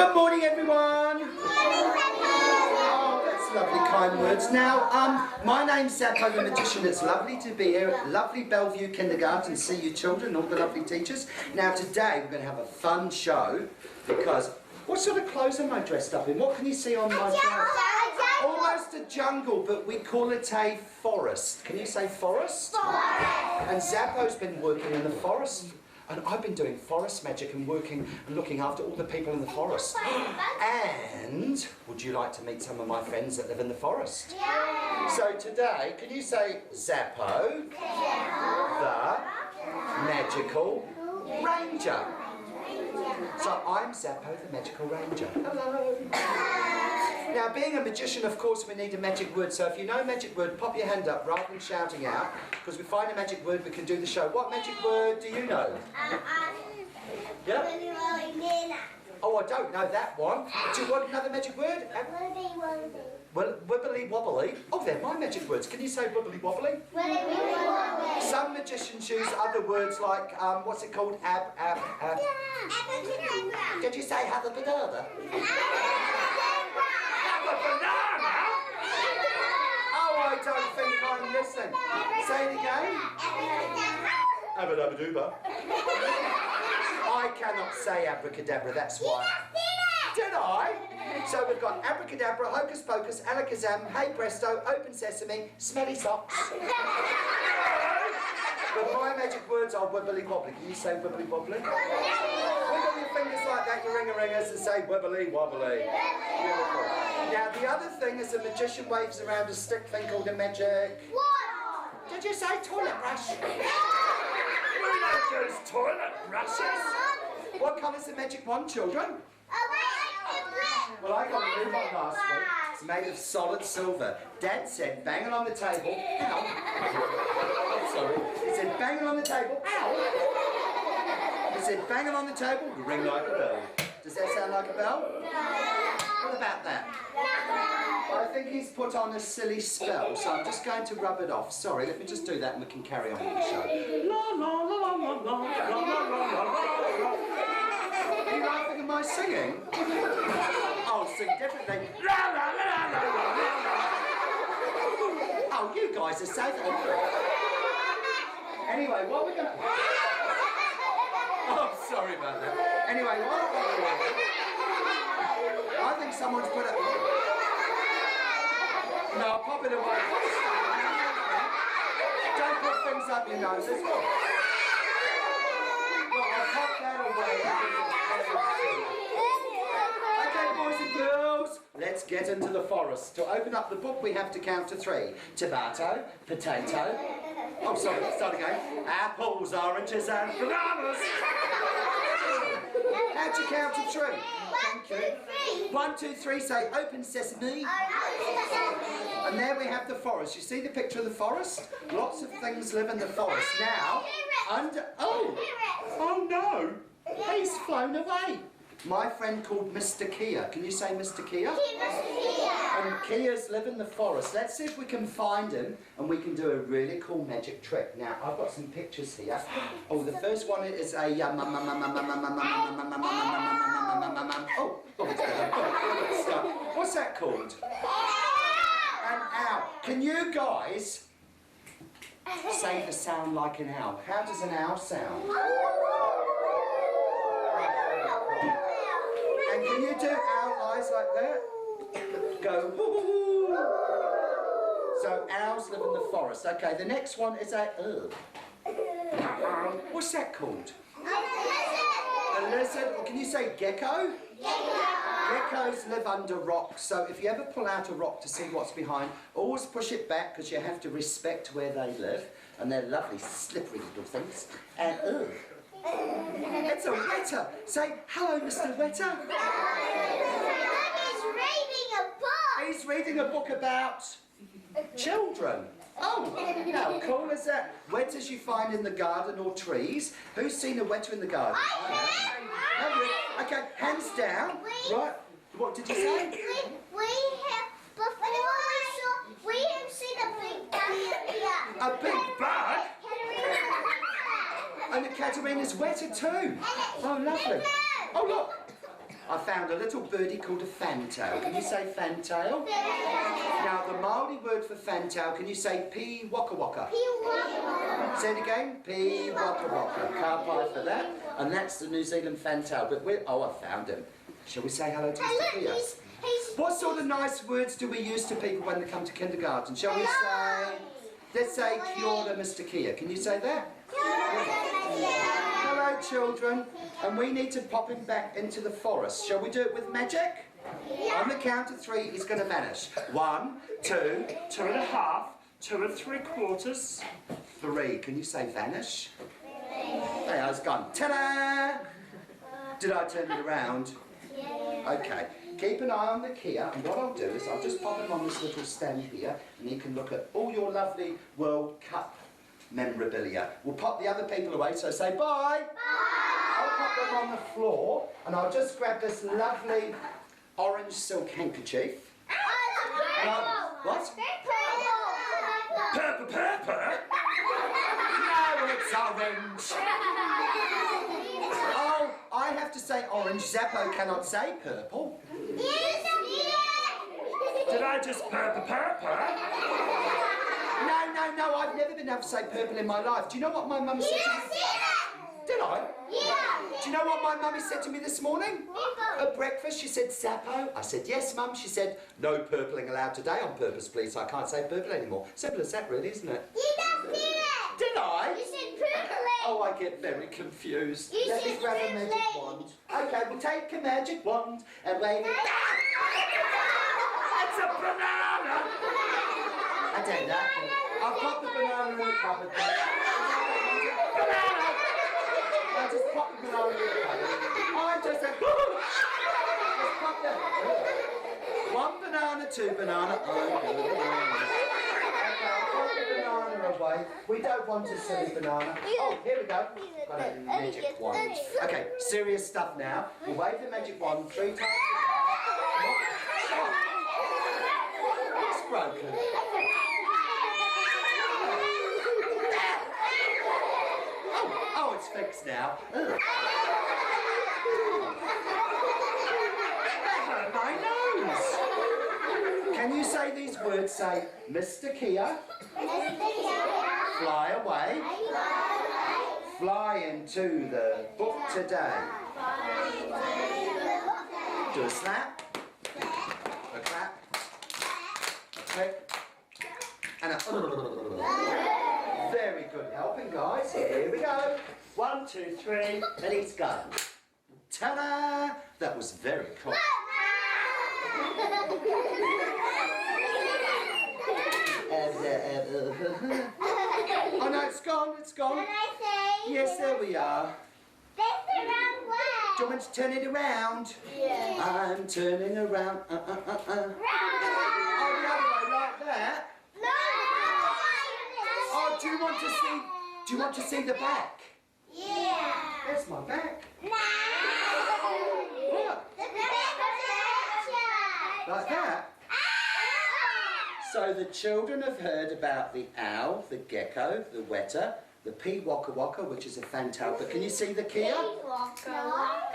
Good morning, everyone. Oh, that's lovely, kind words. Now, my name's Zappo the Magician. It's lovely to be here at lovely Bellevue Kindergarten, see you children, all the lovely teachers. Now, today we're going to have a fun show because what sort of clothes am I dressed up in? What can you see on my clothes? Almost a jungle, but we call it a forest. Can you say forest? Forest. And Zappo's been working in the forest. And I've been doing forest magic and working and looking after all the people in the forest. And would you like to meet some of my friends that live in the forest? Yeah. So today, can you say Zappo the Magical Ranger? So I'm Zappo the Magical Ranger. Hello. Now, being a magician, of course, we need a magic word. So if you know a magic word, pop your hand up rather than shouting out, because we find a magic word, we can do the show. What magic word do you know? Yep. Oh, I don't know that one. Do you want another magic word? Wibbly wobbly. Well, wibbly wobbly. Oh, they're my magic words. Can you say wibbly wobbly? Wibbly wobbly. Some magicians use other words like, what's it called? Abracadabra. Did you say abracadabra? Oh, I don't think I'm listening. Say it again. Abba-dabba-dooba. I cannot say abracadabra, that's why. Did I? So we've got abracadabra, hocus pocus, alakazam, hey presto, open sesame, smelly socks. But my magic words are wibbly wobbly. Can you say wibbly wobbly? Wiggle your fingers like that, you ring-a-ringers, and say wibbly wobbly. Beautiful. Now the other thing is a magician waves around a stick thing called a magic... What? Did you say toilet brush? We don't use toilet brushes. What colour's the magic wand, children? Well, I got a new one last week. It's made of solid silver. Dad said, bang it on the table. Ow. Oh, sorry. He said, bang it on the table. Ow. He said, bang it on the table. Ring like a bell. Does that sound like a bell? No. What about that? No. I think he's put on a silly spell, so I'm just going to rub it off. Sorry, let me just do that and we can carry on with the show. La la la la la la la la la la la. Are you laughing at my singing? I'll sing differently. La la la la la la la. Oh, you guys are safe. Anyway, what we're gonna... Oh, sorry about that. Anyway, what we're gonna do... I think someone's put it... No, I'll pop it away. Don't put things up your noses. Look, I'll pop that away. Okay, boys and girls, let's get into the forest. To open up the book, we have to count to 3. Tomato, potato... Oh, sorry, let's start again. Apples, oranges, and bananas. How'd you count to 3? 1, 2, 3, say open sesame. And there we have the forest. You see the picture of the forest? Lots of things live in the forest. Now, oh no, he's flown away. My friend called Mr. Kia. Can you say Mr. Kia? And Kias live in the forest. Let's see if we can find him and we can do a really cool magic trick. Now, I've got some pictures here. Oh, the first one is a... Oh, what's that called? An owl. Can you guys say the sound like an owl? How does an owl sound? And can you do owl eyes like that? Go, woo-hoo-hoo. So owls live in the forest. Okay, the next one is a... What's that called? A lizard. Or can you say gecko? Geckos live under rocks, so if you ever pull out a rock to see what's behind, always push it back because you have to respect where they live. And they're lovely, slippery little things. And, it's a wetter. Say, hello, Mr. Wetter. He's reading a book. He's reading a book about children. Oh, how cool is that? Wetters you find in the garden or trees. Who's seen a wetter in the garden? I have. Okay, hands down. Right. What did you say? We have seen a big bug here. A big bug? And the Katarina's wetter too. Oh, lovely. Oh, look. I found a little birdie called a fantail. Can you say fantail? Now the Māori word for fantail, can you say pee waka waka? Say it again. Pee waka waka. Ka pai for that. And that's the New Zealand fantail. But oh, I found him. Shall we say hello to Mr. Kia? What sort of nice words do we use to people when they come to kindergarten? Shall we say, let's say kia ora Mr. Kia. Can you say that? Hello children. And we need to pop him back into the forest. Shall we do it with magic? On the count of 3, he's going to vanish. 1, 2, 2 and a half, 2 and 3/4, 3. Can you say vanish? Hey, I was gone. Ta-da! Did I turn it around? Okay. Keep an eye on the Kia, and what I'll do is I'll just pop him on this little stand here, and he can look at all your lovely World Cup memorabilia. We'll pop the other people away, so say bye. I'll pop them on the floor, and I'll just grab this lovely orange silk handkerchief. What? Purple, purple? No, it's orange. Oh, I have to say orange. Zappo cannot say purple. Did I just purple? No, I've never been able to say purple in my life. Do you know what my mum said to me? Did I? Yeah. Do you know what my mummy said to me this morning? At breakfast, she said, Zappo. I said, yes, Mum. She said, no purpling allowed today on purpose, please. I can't say purple anymore. Simple as that, really, isn't it? You just did it. Did I? You said purpling. Oh, I get very confused. You Let me said grab a magic purpling. wand. Okay, we'll take a magic wand and wave it. It's a banana. I don't know. I've got the banana in the cupboard there. Banana! I just pop the banana in the cupboard. I just said, just pop that. 1 banana, 2 banana. Oh, okay, I'll pop the banana away. We don't want a silly banana. Oh, here we go. Got a magic wand. Okay, serious stuff now. We'll wave the magic wand 3 times. It's broken. Oh, it's fixed now. That hurt my nose. Can you say these words? Say, Mr. Kia, fly away, fly into the book today. Do a slap, a clap, a click, and a... Very good helping, guys. Here we go. 1, 2, 3, and he's gone. Ta-da! That was very cool. Oh no, it's gone, it's gone. Can I say? Yes, there we are. That's the wrong way. Do you want me to turn it around? Yeah. I'm turning around. Oh, the other way, like that. No. Oh, do you want to see the back? Yeah. There's my back. No. What? The picture. Like that? So the children have heard about the owl, the gecko, the weta, the pea waka waka, which is a fantail. But can you see the Kia?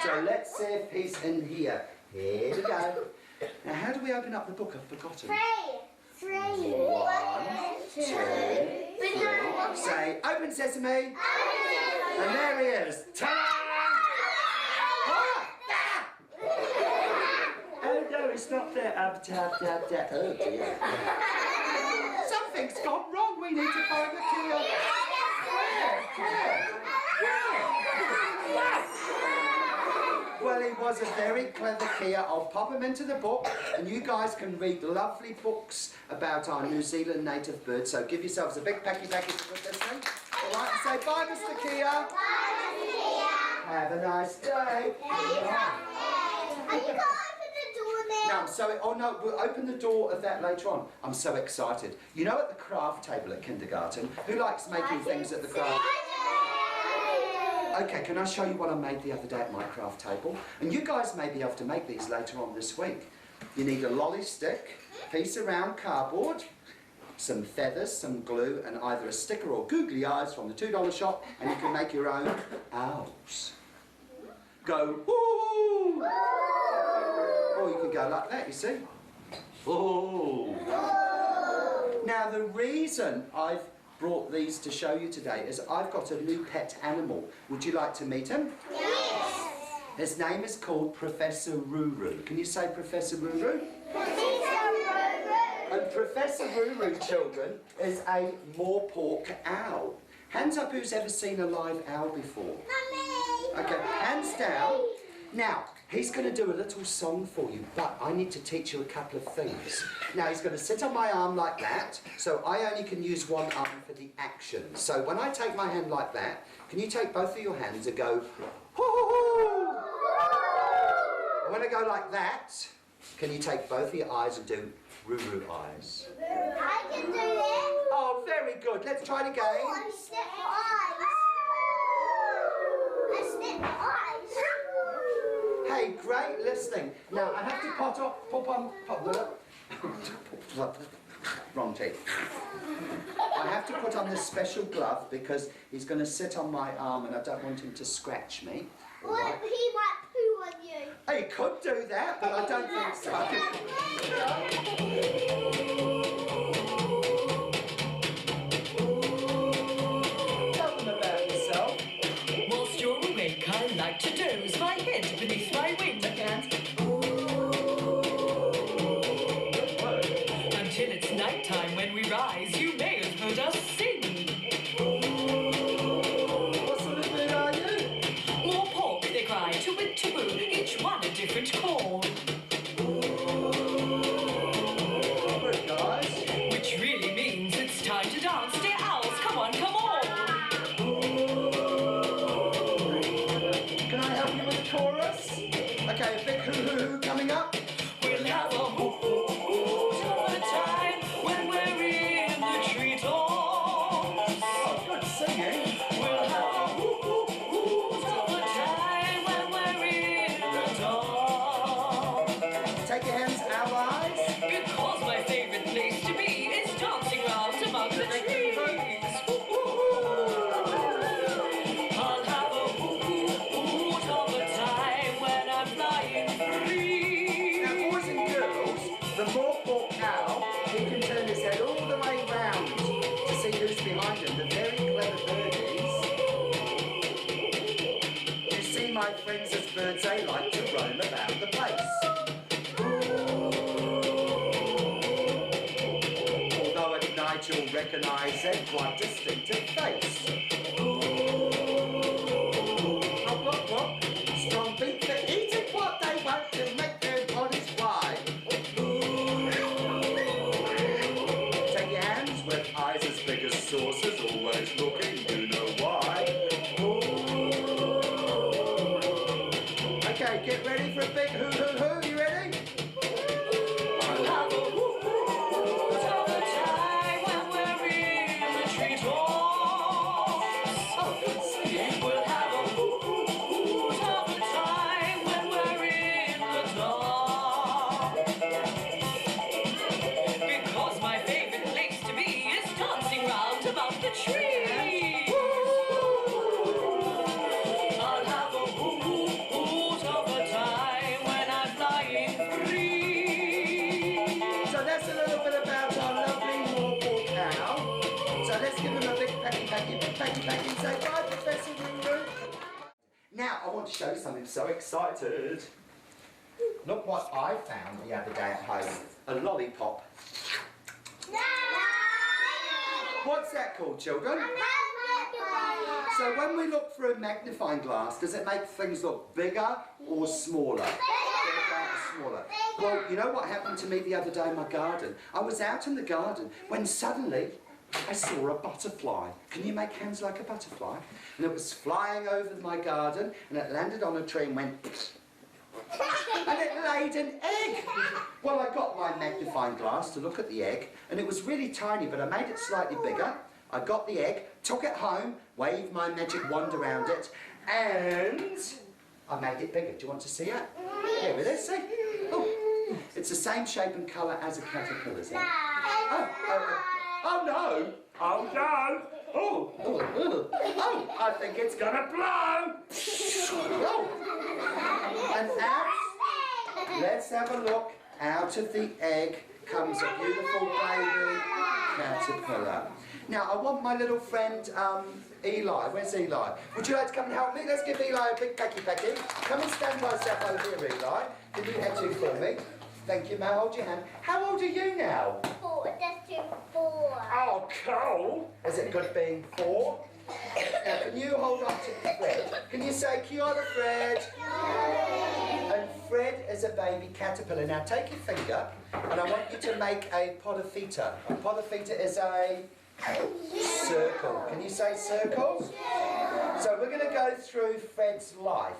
So let's see if he's in here. Here we go. Now, how do we open up the book? I've forgotten. 3. 1, 2, 3. Say, open sesame. And there he is. Ta-da! Oh no, it's not there. Oh dear. Something's gone wrong. We need to find the Kia. Where? Well, he was a very clever Kia. I'll pop him into the book, and you guys can read lovely books about our New Zealand native birds. So give yourselves a big packy for listening. All right, and say bye, Mr. Kia. Bye, Mr. Kia. Have a nice day. Are you going to open the door now? No, I'm so... Oh, no, we'll open the door of that later on. I'm so excited. You know, at the craft table at kindergarten, who likes making things at the craft? Okay, can I show you what I made the other day at my craft table? And you guys may be able to make these later on this week. You need a lolly stick, piece of round cardboard, some feathers, some glue, and either a sticker or googly eyes from the $2 shop, and you can make your own owls. Go, woo! Or you can go like that, you see? Oh. Now the reason I've brought these to show you today is I've got a new pet animal. Would you like to meet him? Yes. His name is called Professor Ruru. Can you say Professor Ruru? And Professor Ruru, children, is a moorpork owl. Hands up who's ever seen a live owl before. Mummy. Okay, hands down. Now, he's going to do a little song for you, but I need to teach you a couple of things. Now, he's going to sit on my arm like that, so I only can use one arm for the action. So when I take my hand like that, can you take both of your hands and go, hoo-hoo-hoo? And when I go like that, can you take both of your eyes and do Ruru eyes? I can do that. Oh, very good. Let's try it again. Oh, I snap my eyes. Hey, great listening. Now, I have to wrong teeth. I have to put on this special glove because he's going to sit on my arm and I don't want him to scratch me. All What right? if he might poo on you? He could do that, but I don't think so. Tell them about yourself. Whilst you're awake, I like to doze my head beneath my wing until it's nighttime when we rise. You may have heard us sing. What sort of bird are you? More pork, they cry, to-wit, to-woo, each one a different call. Good, guys. Which really means it's time to dance. Dear owls, come on, come on. Can I help you with the chorus? Okay, a big hoo-hoo coming up. We'll have a hoot of a time when we're in the treetops. Oh, good singing. We'll have a hoot of a time when we're in the dark. Take your hands, our eyes. Because my favorite place to be is dancing round among the trees. I'll have a hoot of a time when I'm flying free. Now, boys and girls, the moorpork owl, he can turn his head all the way round to see who's behind him. The very clever birdies. You see, my friends, as birds, they like to roam about the place. Although at night you'll recognise their quite distinctive face. Oh, what? Strong beat for eating what they want to make their bodies wide. Take your hands with eyes as big as saucers, always looking, you know why. Okay, get ready for a big hoo-hoo-hoo, you ready? I'll have a hoot of a time when we're in the treetops. Oh, good singing. We'll have a hoot of a time when we're in the dark. Because my favorite place to be is dancing round about the trees. I'll have a hoot of a time when I'm flying free. So that's a little bit about our lovely moorpork owl. So let's give him a big pecky and say bye, Professor Ruru. Now I want to show you something. I'm so excited. Look what I found the other day at home. A lollipop. What's that called, children? So when we look through a magnifying glass, does it make things look bigger or smaller? Bigger or smaller. Well, you know what happened to me the other day in my garden? I was out in the garden when suddenly I saw a butterfly. Can you make hands like a butterfly? And it was flying over my garden and it landed on a tree and went and it laid an egg. Well, I got my magnifying glass to look at the egg and it was really tiny, but I made it slightly bigger. I got the egg, took it home, waved my magic wand around it, and I made it bigger. Do you want to see it? Here it is, see? Oh, it's the same shape and colour as a caterpillar's egg. Oh no! Oh no! Oh, I think it's gonna blow! Oh. And out, let's have a look. Out of the egg comes a beautiful baby caterpillar. Now, I want my little friend Eli. Where's Eli? Would you like to come and help me? Let's give Eli a big pecky. Come and stand by Zappo here, Eli. Can you head to for me? Thank you, Mal. Hold your hand. How old are you now? 4. That's 4. Oh, cool. Is it good being 4? Now, can you hold on to Fred? Can you say, Kia ora, Fred? And Fred is a baby caterpillar. Now, take your finger, and I want you to make a podophyta. A podophyta is a circle. Can you say circle? So we're going to go through Fred's life.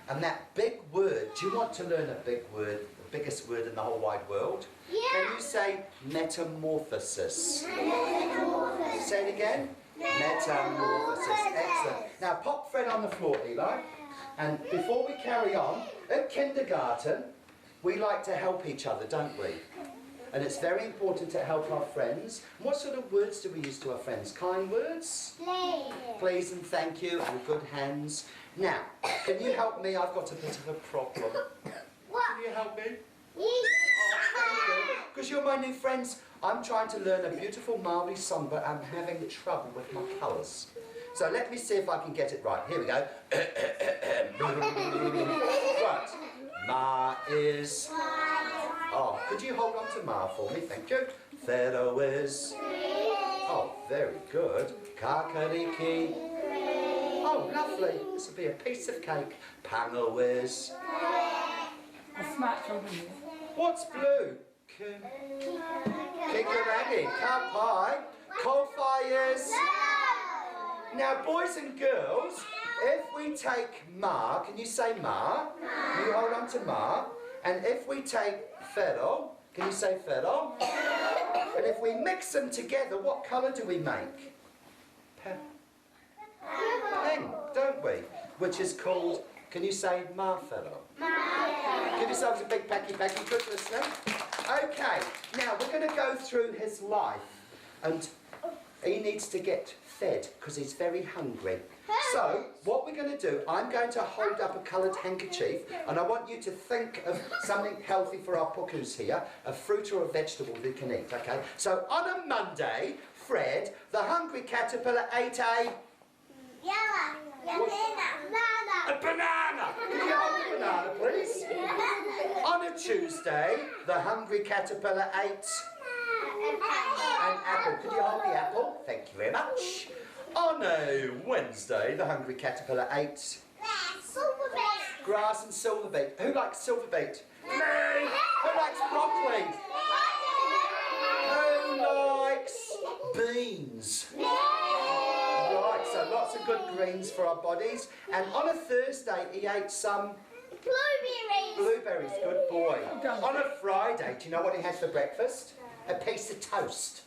And that big word, do you want to learn a big word, the biggest word in the whole wide world? Yeah. Can you say metamorphosis? Metamorphosis. Say it again. Metamorphosis. Excellent. Now pop Fred on the floor, Eli. And before we carry on, at kindergarten, we like to help each other, don't we? And it's very important to help our friends. What sort of words do we use to our friends? Kind words? Please. Please and thank you and good hands. Now, can you help me? I've got a bit of a problem. What? Can you help me? Yes. Because you're my new friends. I'm trying to learn a beautiful Maori song, but I'm having trouble with my colours. So let me see if I can get it right. Here we go. Right. Ma is... Oh, could you hold on to Ma for me? Thank you. Whero is... Oh, very good. Kakariki. Oh, lovely. This will be a piece of cake. Pango is... A smart children here. What's blue? Kikarani. Kapai. Coal fires. Now, boys and girls, if we take Ma, can you say Ma? You hold on to Ma. And if we take Whero, can you say Whero? And if we mix them together, what colour do we make? Pink, don't we? Which is called, can you say Ma Whero? Give yourselves a big packy, good listening. Okay, now we're going to go through his life. And he needs to get fed because he's very hungry. So, what we're going to do, I'm going to hold up a coloured handkerchief and I want you to think of something healthy for our pukus here, a fruit or a vegetable we can eat, okay? So, on a Monday, Fred, the hungry caterpillar, ate a... A banana! Can you hold the banana, please? On a Tuesday, the hungry caterpillar ate... An apple. Could you hold the apple? Thank you very much. On a Wednesday, the hungry caterpillar ate... Grass and silver beet. Who likes silver beet? Me! Who likes broccoli? Who likes beans? Right, so lots of good greens for our bodies. And on a Thursday, he ate some... Blueberries, good boy. On a Friday, do you know what he had for breakfast? A piece of toast.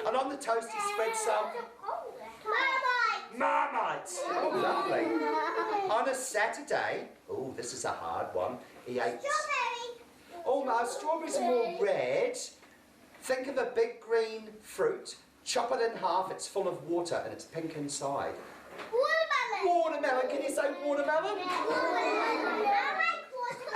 And on the toast he spread some... Marmite. Oh, lovely. On a Saturday, oh, this is a hard one, he ate... Oh, no, strawberries are more red. Think of a big green fruit, chop it in half, it's full of water and it's pink inside. Watermelon, can you say watermelon?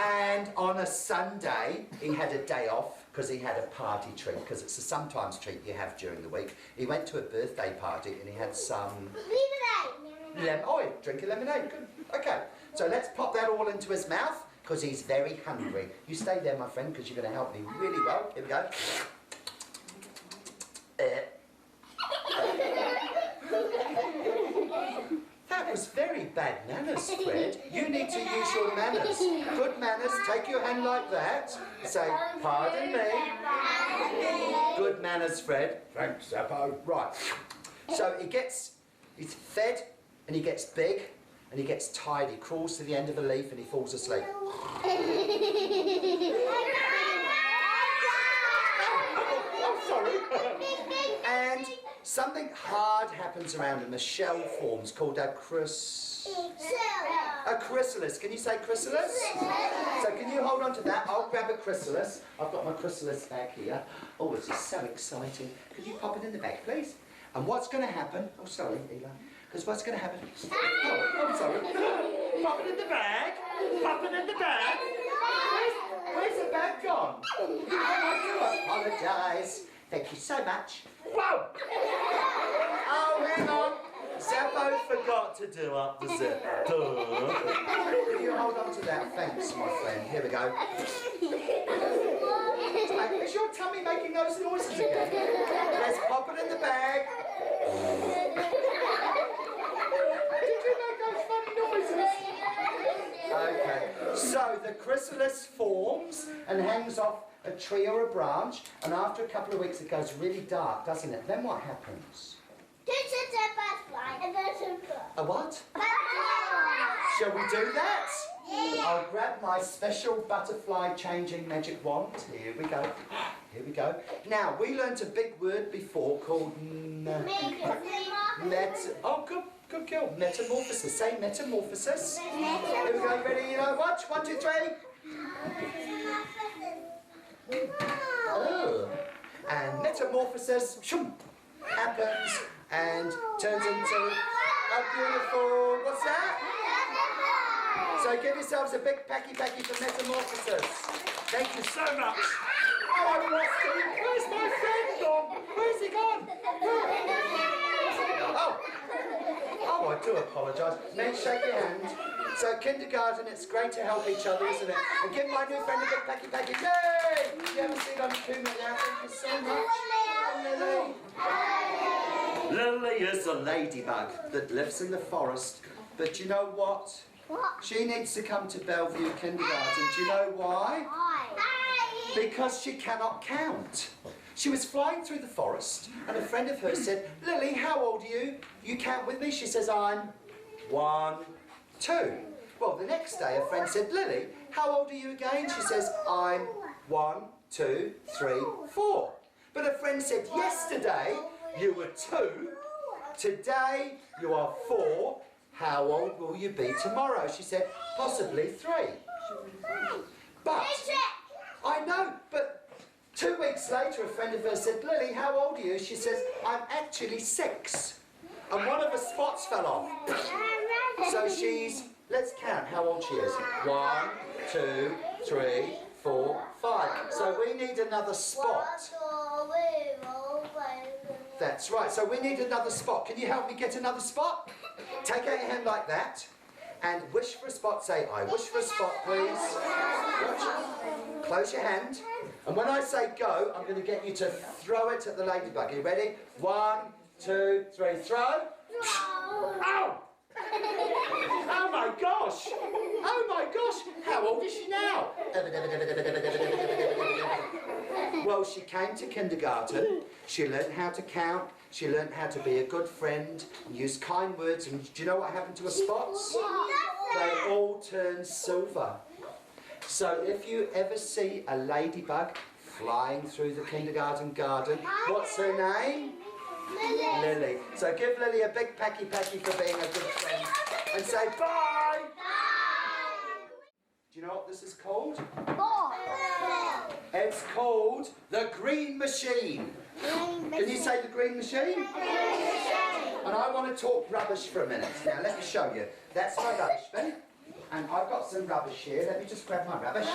And on a Sunday, he had a day off because he had a party treat, because it's a sometimes treat you have during the week. He went to a birthday party and he had some... Lemonade. Oh, drink a lemonade, good. Okay, so let's pop that all into his mouth because he's very hungry. You stay there, my friend, because you're going to help me really well. Here we go. That was very bad manners, Fred. You need to use your manners. Good manners. Take your hand like that. Say, pardon me. Good manners, Fred. Thanks, Zappo. Right. So he's fed and he gets big and he gets tired. He crawls to the end of a leaf and he falls asleep. Oh, sorry. And something hard happens around him. A shell forms called a chrysalis. Can you say chrysalis? So can you hold on to that? I'll grab a chrysalis. I've got my chrysalis bag here. Oh, this is so exciting. Could you pop it in the bag, please? And what's going to happen? Oh, sorry, Eli. Because what's going to happen? Oh, I'm sorry. Pop it in the bag. Pop it in the bag. Where's the bag gone? Oh, I do apologise. Thank you so much. Whoa! Oh, hang on. Zappo forgot to do up the zip. Duh. Will you hold on to that? Thanks, my friend. Here we go. Is your tummy making those noises again? Let's pop it in the bag. Did you make those funny noises? Okay. So the chrysalis forms and hangs off a tree or a branch, and after a couple of weeks it goes really dark, doesn't it? Then what happens? There's a butterfly and there's a bird. A what? Butterfly. Shall we do that? Yeah. I'll grab my special butterfly changing magic wand. Here we go. Here we go. Now, we learnt a big word before called oh, good girl. Metamorphosis. Say metamorphosis. Here we go. Ready? Watch. 1, 2, 3. Oh. And metamorphosis happens and turns into a beautiful, what's that? So give yourselves a big packy for metamorphosis. Thank you so much. Oh, I've lost him. Where's my friend gone? Where's he gone? Oh, I do apologise. May shake your hand. So kindergarten, it's great to help each other, isn't it? And give my new friend a big packy. Yay! You haven't seen on Kuma now. Thank you so much. Lily. Lily is a ladybug that lives in the forest. But you know what? What? She needs to come to Bellevue Kindergarten. Do you know why? Why? Because she cannot count. She was flying through the forest and a friend of hers said, Lily, how old are you? You count with me? She says, I'm 1, 2. Well, the next day a friend said, Lily, how old are you again? She says, I'm 1, 2, 3, 4. But a friend said, yesterday you were 2, today you are 4. How old will you be tomorrow? She said, possibly 3. But, I know, but 2 weeks later a friend of hers said, Lily, how old are you? She says, I'm actually 6. And one of her spots fell off. So she's, let's count how old she is. 1, 2, 3, 4, 5. So we need another spot. That's right, so we need another spot. Can you help me get another spot? Take out your hand like that and wish for a spot. Say, I wish for a spot, please. Close your hand. And when I say go, I'm going to get you to throw it at the ladybug. Are you ready? 1, 2, 3, throw. Ow! Oh my gosh! Oh my gosh! How old is she now? Well, she came to kindergarten, she learned how to count, she learned how to be a good friend, and use kind words, and do you know what happened to her spots? They all turned silver. So if you ever see a ladybug flying through the kindergarten garden, what's her name? Lily. So give Lily a big packy for being a good friend and say bye! Do you know what this is called? It's called the green machine. Can you say the green machine? And I want to talk rubbish for a minute. Now let me show you. That's my rubbish bin. And I've got some rubbish here. Let me just grab my rubbish.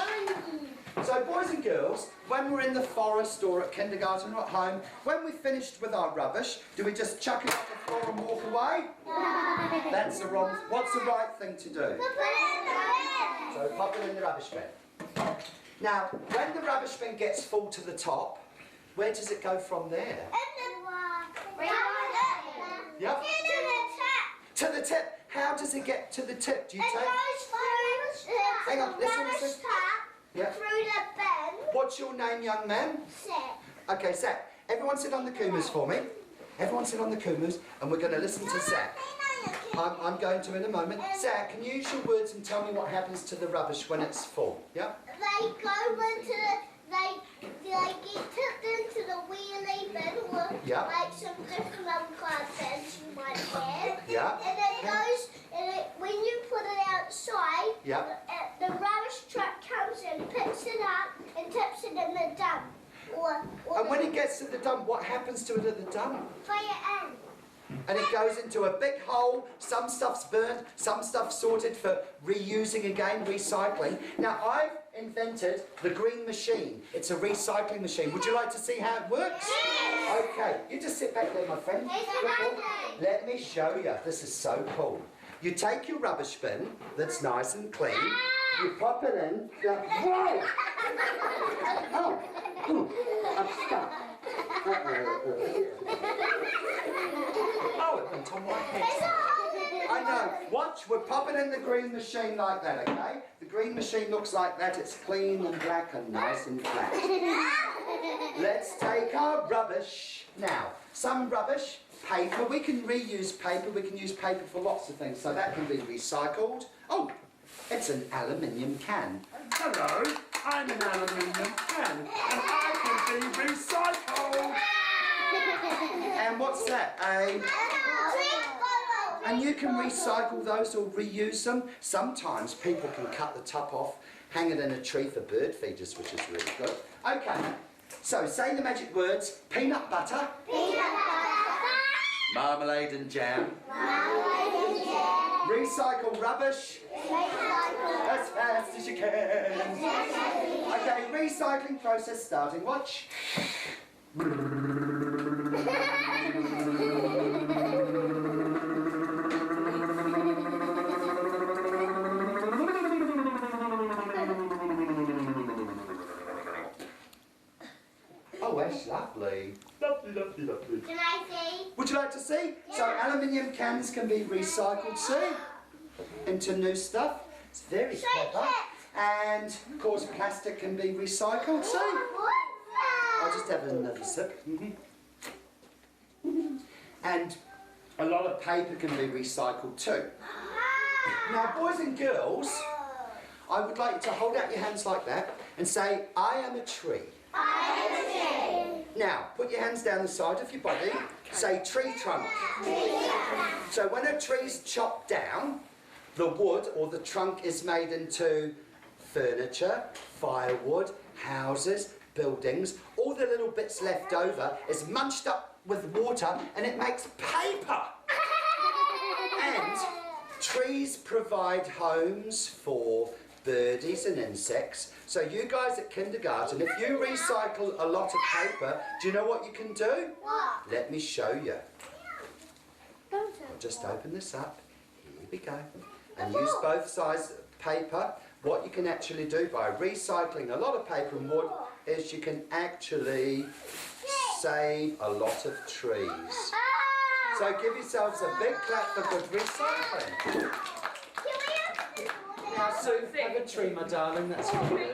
So boys and girls, when we're in the forest or at kindergarten or at home, when we've finished with our rubbish, do we just chuck it on the floor and walk away? That's the wrong. What's the right thing to do? So pop it in the rubbish bin. Now, when the rubbish bin gets full to the top, where does it go from there? Yep. To the tip. How does it get to the tip? Do you take? Hang on, listen. Yep. Through the bin. What's your name, young man? Zach. Okay, Zach. Everyone sit on the kumus for me. Everyone sit on the kumus, and we're going to listen to Zach. I'm going to in a moment. Zach, can you use your words and tell me what happens to the rubbish when it's full? Yeah? They go into they get tipped into the wheelie bin with like some different colour bins you might have. Yeah. And it goes, when you put it outside, the rubbish truck comes and picks it up and tips it in the dump. And when it gets to the dump, what happens to it at the dump? Throw it in. and it goes into a big hole. Some stuff's burnt, some stuff's sorted for reusing again, recycling. Now I've invented the green machine. It's a recycling machine. Would you like to see how it works? Okay, you just sit back there, my friend. Let me show you. This is so cool. You take your rubbish bin that's nice and clean. You pop it in. Whoa! Oh, I'm stuck. Oh, it went on my head. I know. Watch, we're popping in the green machine like that, okay? The green machine looks like that. It's clean and black and nice and flat. Let's take our rubbish. Now, some rubbish, paper. We can reuse paper. We can use paper for lots of things, so that can be recycled. Oh, it's an aluminium can. Hello, I'm an aluminium can, and I can be recycled. And what's that? And you can recycle those or reuse them. Sometimes people can cut the top off, hang it in a tree for bird feeders, which is really good. Okay, so say the magic words: peanut butter, marmalade and jam, recycle rubbish as fast as you can. Okay, recycling process starting. Watch. Oh, that's lovely. Lovely, lovely, lovely. Can I see? Would you like to see? Yeah. So aluminium cans can be recycled, see? Into new stuff. It's very clever. And, of course, plastic can be recycled, see? I'll just have another sip. And a lot of paper can be recycled too. Now, boys and girls, I would like you to hold out your hands like that and say, I am a tree. I am a tree. Now, put your hands down the side of your body. Say tree trunk. So when a tree's chopped down, the wood or the trunk is made into furniture, firewood, houses, buildings. All the little bits left over is munched up with water and it makes paper. And trees provide homes for birdies and insects. So you guys at kindergarten, if you recycle a lot of paper, do you know what you can do? What? Let me show you. I'll just open this up. Here we go. And use both sides of paper. What you can actually do by recycling a lot of paper and wood is you can actually save a lot of trees. So give yourselves a big clap for good recycling. Now, Sue, have a tree, my darling. That's for you.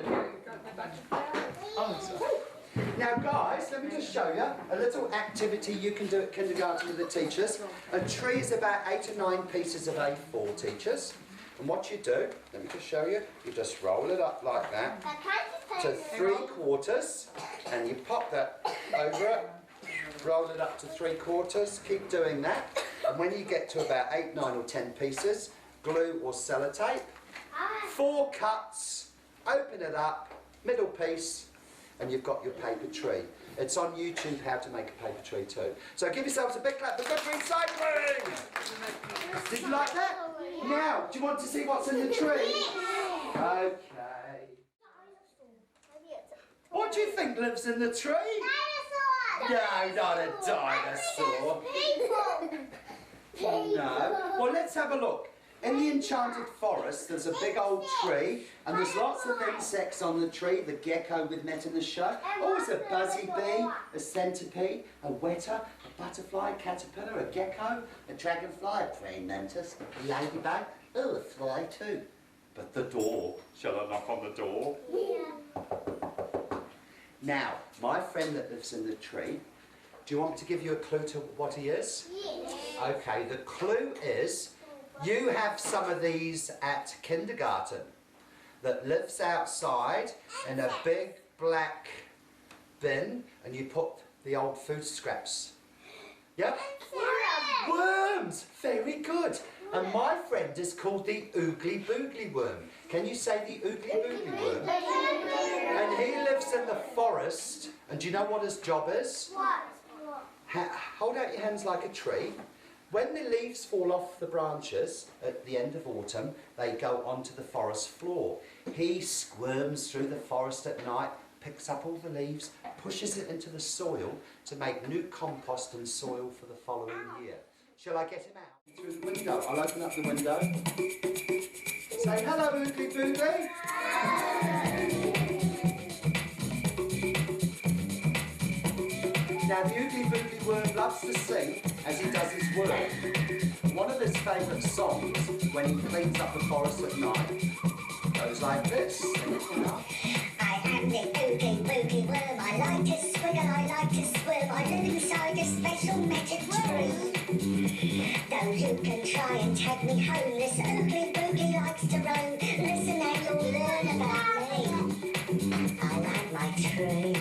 Now, guys, let me just show you a little activity you can do at kindergarten with the teachers. A tree is about 8 or 9 pieces of A4, teachers. And what you do, let me just show you, you just roll it up like that to 3/4, and you pop that over it, roll it up to 3/4, keep doing that. And when you get to about 8, 9 or 10 pieces, glue or sellotape, 4 cuts, open it up, middle piece, and you've got your paper tree. It's on YouTube how to make a paper tree too. So give yourselves a big clap for good recycling! Did you like that? Now, do you want to see what's in the tree? Okay. What do you think lives in the tree? Dinosaur! No, not a dinosaur. No. Well, let's have a look. In the enchanted forest, there's a big old tree, and there's lots of insects on the tree. The gecko we've met in the show. Oh, there's a buzzy bee, a centipede, a weta, a butterfly, a caterpillar, a gecko, a dragonfly, a praying mantis, a ladybug, oh, a fly too. But the door. Shall I knock on the door? Yeah. Now, my friend that lives in the tree, do you want me to give you a clue to what he is? Yes. Okay, the clue is you have some of these at kindergarten that lives outside in a big black bin, and you put the old food scraps. Yep? Worms! Very good. And my friend is called the Oogly Boogly Worm. Can you say the Oogly Boogly Worm? And he lives in the forest, and do you know what his job is? What? Hold out your hands like a tree. When the leaves fall off the branches at the end of autumn, they go onto the forest floor. He squirms through the forest at night, picks up all the leaves, pushes it into the soil to make new compost and soil for the following year. Shall I get him out? Through the window. I'll open up the window. Say hello, Oogly Boogly. Now, the Oogly Boogly worm loves to sing as he does his work. One of his favourite songs, when he cleans up the forest at night, goes like this. Sing it now. I am the Oogly Boogly worm. I like to squiggle, I like to squirm. I live inside a special magic tree. Though you can try and take me home, this Oogly Boogly likes to roam. Listen and you'll learn about me. I like my tree.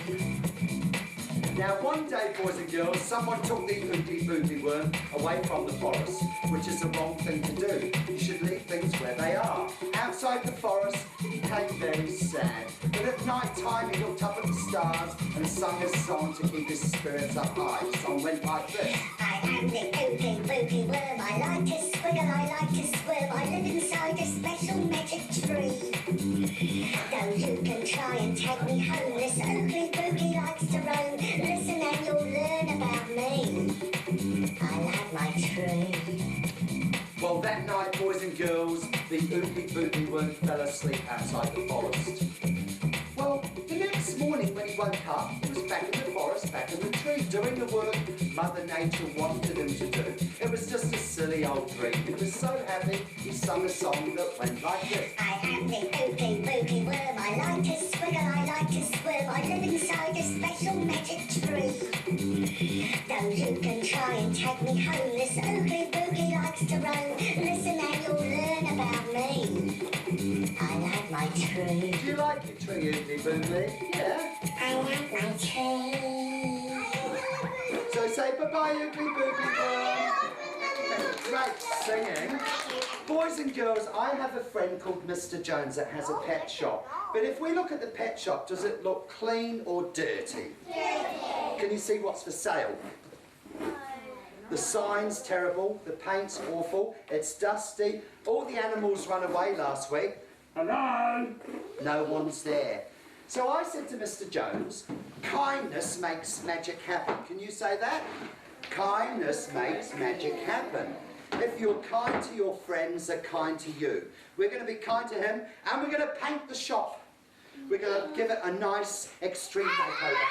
Now, one day, boys and girls, someone took the Oogly Boogly worm away from the forest, which is the wrong thing to do. You should leave things where they are. Outside the forest, he became very sad. But at night time, he looked up at the stars and sung a song to keep his spirits up high. The song went like this. I am the Oogly Boogly worm. I like to squiggle, I like to squirm. I live inside a special magic tree. Though you can try and take me home, this Oogly Boogly likes to roam. Listen and you'll learn about me. I like my tree. Well, that night, boys and girls, the Oogly Boogly worm fell asleep outside the forest. Well, the next morning when he woke up, he was back in the forest, back in the tree, doing the work Mother Nature wanted him to do. It was just a silly old dream. He was so happy, he sung a song that went like this. I am the Oogly Boogly worm. I like to squiggle, I like to squirm. I live inside a special magic tree. Though you can try and take me home, this Oogly Boogly likes to roam. Listen and you'll learn about me. I like my tree. Do you like your tree, Oogly Boogly? Yeah? I like my tree. So say bye-bye, Oogly Boogly worm. Great singing. Boys and girls, I have a friend called Mr. Jones that has a pet shop. But if we look at the pet shop, does it look clean or dirty? Can you see what's for sale? The sign's terrible, the paint's awful, it's dusty. All the animals ran away last week. Hello? No one's there. So I said to Mr. Jones, kindness makes magic happen. Can you say that? Kindness makes magic happen. If you're kind to your friends, they're kind to you. We're going to be kind to him and we're going to paint the shop. We're going to give it a nice extreme makeover.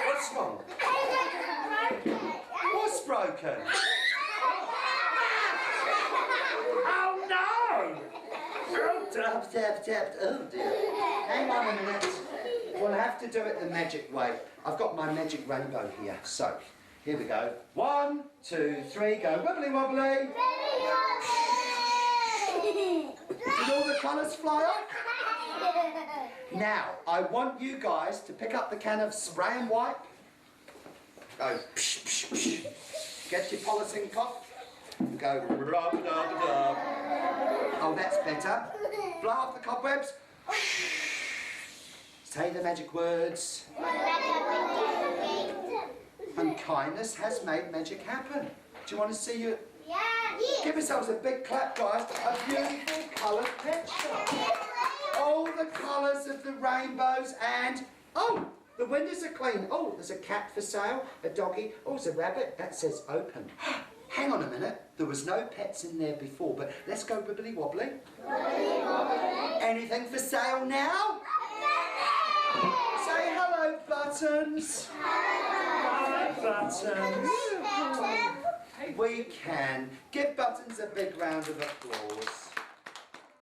What's wrong? What's broken? Oh no! Oh dear. Hang on a minute. We'll have to do it the magic way. I've got my magic rainbow here. So, here we go. 1, 2, 3, go. Wibbly wobbly. Did all the colours fly off? Now, I want you guys to pick up the can of spray and wipe. Go. Psh, psh, psh. Get your polishing pot. Go. Rub, dub, dub. Oh, that's better. Blow off the cobwebs. Say the magic words. And kindness has made magic happen. Do you want to see you? Yeah. Give yourselves a big clap, guys. A beautiful coloured pet shop. All the colours of the rainbows and... Oh, the windows are clean. Oh, there's a cat for sale, a doggy. Oh, there's a rabbit. That says open. Hang on a minute. There was no pets in there before, but let's go wibbly wobbly. Wibbly wobbly. Anything for sale now? Say hello, Buttons. Hello, Buttons. We can. Give Buttons a big round of applause.